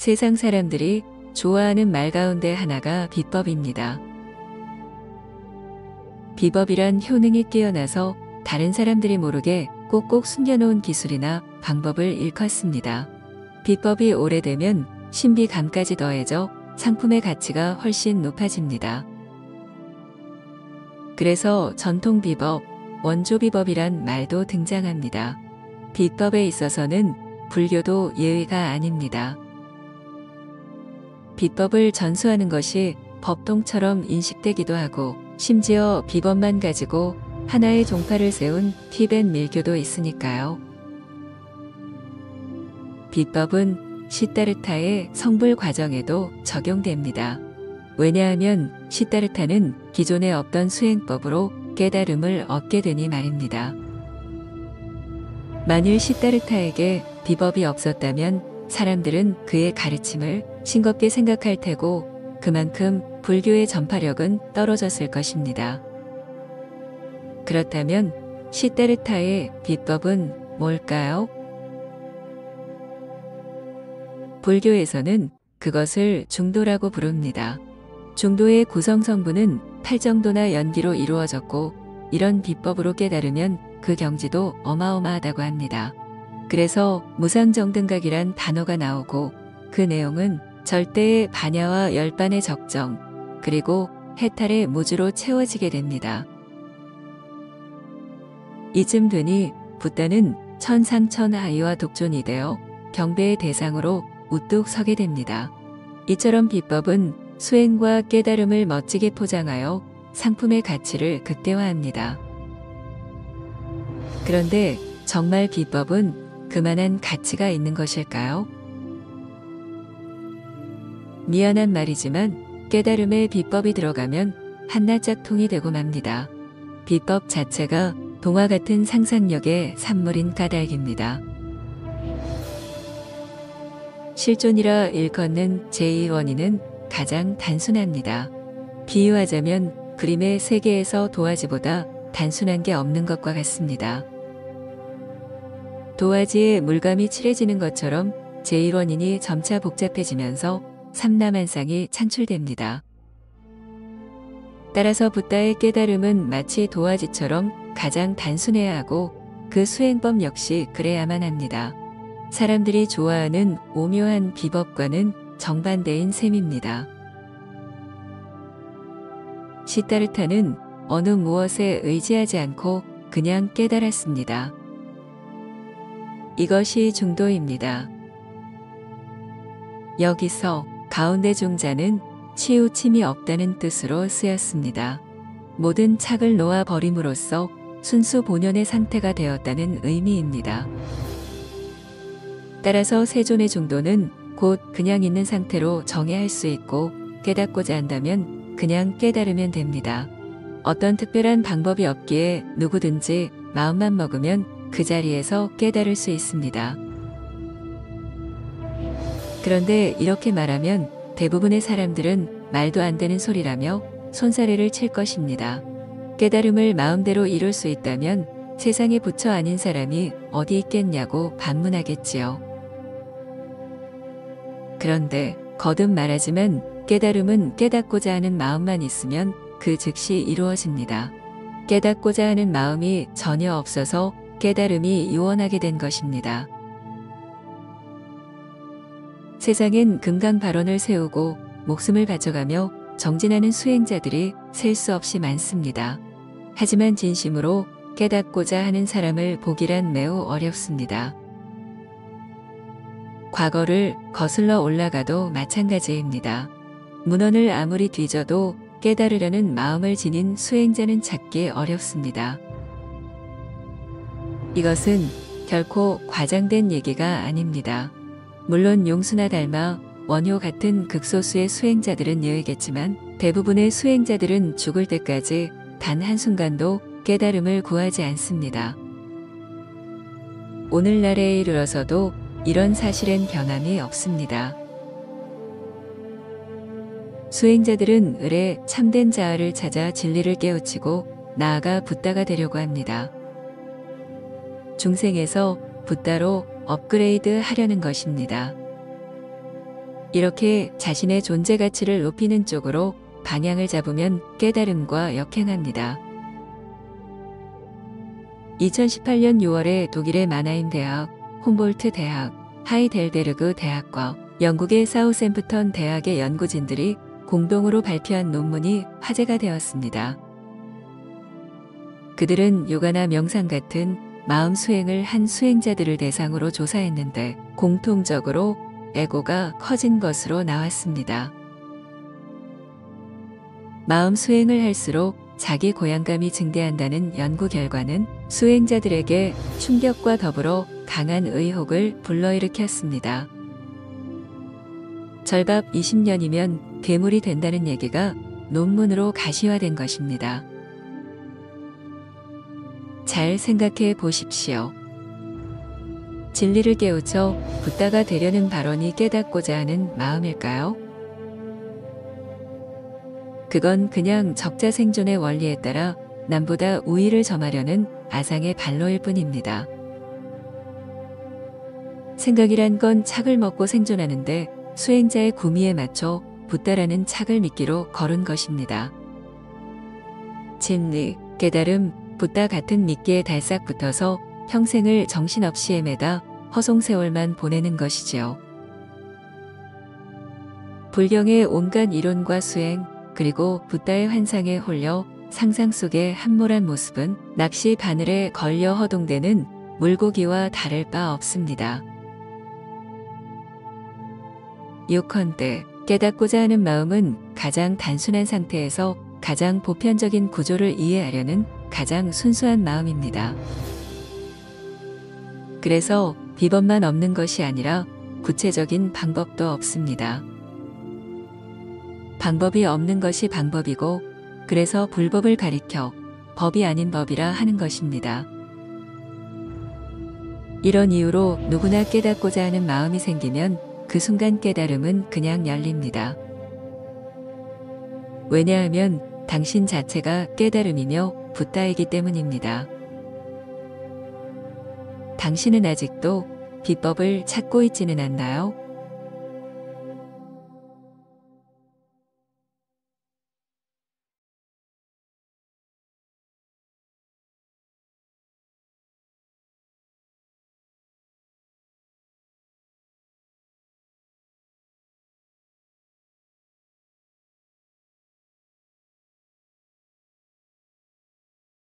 세상 사람들이 좋아하는 말 가운데 하나가 비법입니다. 비법이란 효능이 뛰어나서 다른 사람들이 모르게 꼭꼭 숨겨놓은 기술이나 방법을 일컫습니다. 비법이 오래되면 신비감까지 더해져 상품의 가치가 훨씬 높아집니다. 그래서 전통 비법, 원조 비법이란 말도 등장합니다. 비법에 있어서는 불교도 예의가 아닙니다. 비법을 전수하는 것이 법통처럼 인식되기도 하고 심지어 비법만 가지고 하나의 종파를 세운 티벳밀교도 있으니까요. 비법은 시다르타의 성불 과정에도 적용됩니다. 왜냐하면 시다르타는 기존에 없던 수행법으로 깨달음을 얻게 되니 말입니다. 만일 시다르타에게 비법이 없었다면 사람들은 그의 가르침을 싱겁게 생각할 테고 그만큼 불교의 전파력은 떨어졌을 것입니다. 그렇다면 시다르타의 비법은 뭘까요? 불교에서는 그것을 중도라고 부릅니다. 중도의 구성 성분은 팔정도나 연기로 이루어졌고 이런 비법으로 깨달으면 그 경지도 어마어마하다고 합니다. 그래서 무상정등각이란 단어가 나오고 그 내용은 절대의 반야와 열반의 적정 그리고 해탈의 무주로 채워지게 됩니다. 이쯤 되니 붓다는 천상천하이와 독존이 되어 경배의 대상으로 우뚝 서게 됩니다. 이처럼 비법은 수행과 깨달음을 멋지게 포장하여 상품의 가치를 극대화합니다. 그런데 정말 비법은 그만한 가치가 있는 것일까요? 미안한 말이지만 깨달음에 비법이 들어가면 한낱 짝퉁이 되고 맙니다. 비법 자체가 동화 같은 상상력의 산물인 까닭입니다. 실존이라 일컫는 제1원인은 가장 단순합니다. 비유하자면 그림의 세계에서 도화지보다 단순한 게 없는 것과 같습니다. 도화지에 물감이 칠해지는 것처럼 제1원인이 점차 복잡해지면서 삼라만상이 창출됩니다. 따라서 붓다의 깨달음은 마치 도화지처럼 가장 단순해야 하고 그 수행법 역시 그래야만 합니다. 사람들이 좋아하는 오묘한 비법과는 정반대인 셈입니다. 시다르타는 어느 무엇에 의지하지 않고 그냥 깨달았습니다. 이것이 중도입니다. 여기서 가운데 중자는 치우침이 없다는 뜻으로 쓰였습니다. 모든 착을 놓아 버림으로써 순수 본연의 상태가 되었다는 의미입니다. 따라서 세존의 중도는 곧 그냥 있는 상태로 정의할 수 있고 깨닫고자 한다면 그냥 깨달으면 됩니다. 어떤 특별한 방법이 없기에 누구든지 마음만 먹으면 그 자리에서 깨달을 수 있습니다. 그런데 이렇게 말하면 대부분의 사람들은 말도 안 되는 소리라며 손사래를 칠 것입니다. 깨달음을 마음대로 이룰 수 있다면 세상에 부처 아닌 사람이 어디 있겠냐고 반문하겠지요. 그런데 거듭 말하지만 깨달음은 깨닫고자 하는 마음만 있으면 그 즉시 이루어집니다. 깨닫고자 하는 마음이 전혀 없어서 깨달음이 요원하게 된 것입니다. 세상엔 금강발원을 세우고 목숨을 바쳐가며 정진하는 수행자들이 셀 수 없이 많습니다. 하지만 진심으로 깨닫고자 하는 사람을 보기란 매우 어렵습니다. 과거를 거슬러 올라가도 마찬가지입니다. 문헌을 아무리 뒤져도 깨달으려는 마음을 지닌 수행자는 찾기 어렵습니다. 이것은 결코 과장된 얘기가 아닙니다. 물론 용수나 달마, 원효 같은 극소수의 수행자들은 예외겠지만 대부분의 수행자들은 죽을 때까지 단 한순간도 깨달음을 구하지 않습니다. 오늘날에 이르러서도 이런 사실엔 변함이 없습니다. 수행자들은 을에 참된 자아를 찾아 진리를 깨우치고 나아가 붓다가 되려고 합니다. 중생에서 붓다로 업그레이드 하려는 것입니다. 이렇게 자신의 존재 가치를 높이는 쪽으로 방향을 잡으면 깨달음과 역행합니다. 2018년 6월에 독일의 마나임 대학, 훔볼트 대학, 하이델베르그 대학과 영국의 사우샘프턴 대학의 연구진들이 공동으로 발표한 논문이 화제가 되었습니다. 그들은 요가나 명상 같은 마음 수행을 한 수행자들을 대상으로 조사했는데 공통적으로 에고가 커진 것으로 나왔습니다. 마음 수행을 할수록 자기 고양감이 증대한다는 연구 결과는 수행자들에게 충격과 더불어 강한 의혹을 불러일으켰습니다. 절밥 20년이면 괴물이 된다는 얘기가 논문으로 가시화된 것입니다. 잘 생각해 보십시오. 진리를 깨우쳐 붓다가 되려는 발언이 깨닫고자 하는 마음일까요? 그건 그냥 적자생존의 원리에 따라 남보다 우위를 점하려는 아상의 발로일 뿐입니다. 생각이란 건 착을 먹고 생존하는데 수행자의 구미에 맞춰 붓다라는 착을 미끼로 걸은 것입니다. 진리, 깨달음, 붓다 같은 미끼에 달싹 붙어서 평생을 정신없이 헤매다 허송세월만 보내는 것이지요. 불경의 온갖 이론과 수행, 그리고 붓다의 환상에 홀려 상상 속의 함몰한 모습은 낚시 바늘에 걸려 허둥대는 물고기와 다를 바 없습니다. 요컨대 깨닫고자 하는 마음은 가장 단순한 상태에서 가장 보편적인 구조를 이해하려는 가장 순수한 마음입니다. 그래서 비법만 없는 것이 아니라 구체적인 방법도 없습니다. 방법이 없는 것이 방법이고 그래서 불법을 가리켜 법이 아닌 법이라 하는 것입니다. 이런 이유로 누구나 깨닫고자 하는 마음이 생기면 그 순간 깨달음은 그냥 열립니다. 왜냐하면 당신 자체가 깨달음이며 붓다이기 때문입니다. 당신은 아직도 비법을 찾고 있지는 않나요?